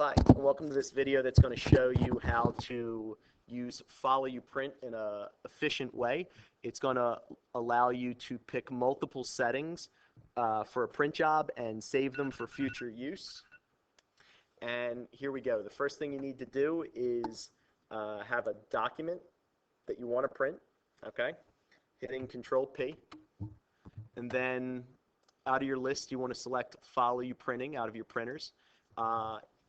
Hi, and welcome to this video that's going to show you how to use Follow You Print in an efficient way. It's going to allow you to pick multiple settings for a print job and save them for future use. And here we go. The first thing you need to do is have a document that you want to print, okay? Hitting Control P. And then out of your list, you want to select Follow You Printing out of your printers.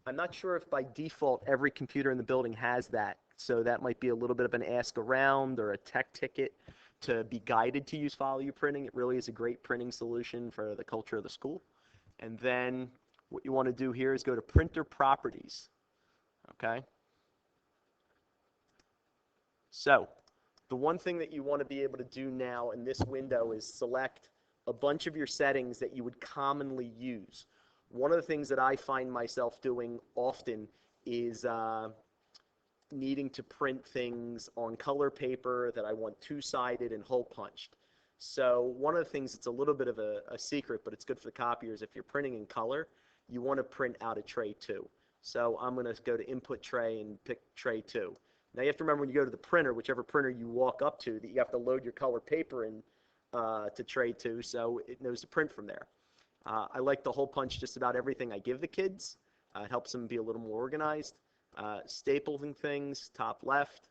I'm not sure if by default every computer in the building has that, so that might be a little bit of an ask around or a tech ticket to be guided to use Follow You Printing. It really is a great printing solution for the culture of the school. And then what you want to do here is go to Printer Properties, okay? So the one thing that you want to be able to do now in this window is select a bunch of your settings that you would commonly use. One of the things that I find myself doing often is needing to print things on color paper that I want two-sided and hole punched. So one of the things that's a little bit of a secret, but it's good for the copiers, if you're printing in color, you want to print out of tray 2. So I'm going to go to Input Tray and pick Tray 2. Now you have to remember when you go to the printer, whichever printer you walk up to, that you have to load your color paper in to Tray 2 so it knows to print from there. I like to hole punch just about everything I give the kids. It helps them be a little more organized. Stapling things, top left.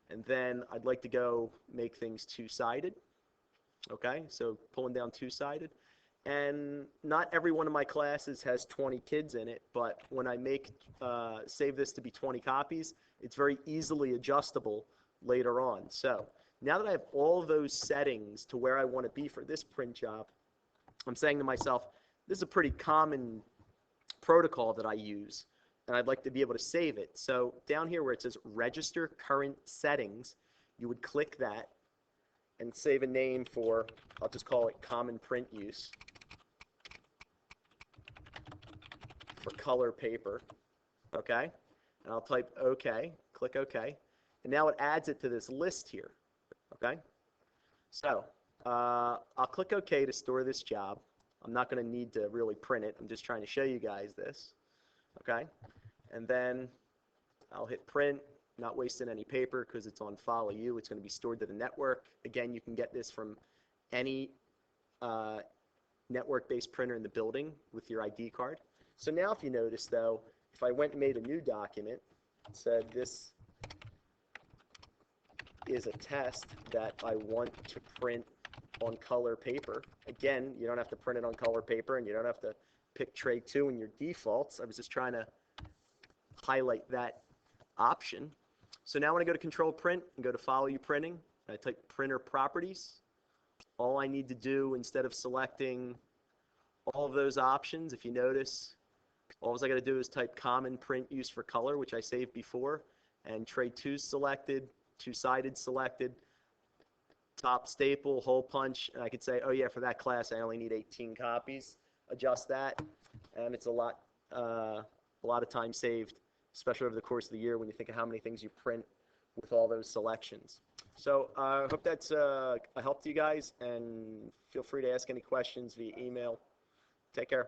And then I'd like to go make things two-sided. Okay, so pulling down two-sided. And not every one of my classes has 20 kids in it, but when I save this to be 20 copies, it's very easily adjustable later on. So now that I have all those settings to where I want to be for this print job, I'm saying to myself, this is a pretty common protocol that I use, and I'd like to be able to save it. So down here where it says Register Current Settings, you would click that and save a name for, I'll just call it Common Print Use for color paper, okay? And I'll type OK, click OK, and now it adds it to this list here, okay? So I'll click OK to store this job. I'm not going to need to really print it. I'm just trying to show you guys this, okay? And then I'll hit print, not wasting any paper because it's on Follow You. It's going to be stored to the network. Again, you can get this from any network-based printer in the building with your ID card. So now if you notice, though, if I went and made a new document, said this is a test that I want to print on color paper. Again, you don't have to print it on color paper, and you don't have to pick Tray 2 in your defaults. I was just trying to highlight that option. So now when I go to Control Print and go to Follow You Printing, I type Printer Properties. All I need to do, instead of selecting all of those options, if you notice, all I got to do is type Common Print Use for Color, which I saved before, and Tray 2 selected, two-sided selected, top staple, hole punch, and I could say, oh yeah, for that class I only need 18 copies. Adjust that, and it's a lot of time saved, especially over the course of the year when you think of how many things you print with all those selections. So I hope that's a help to you guys, and feel free to ask any questions via email. Take care.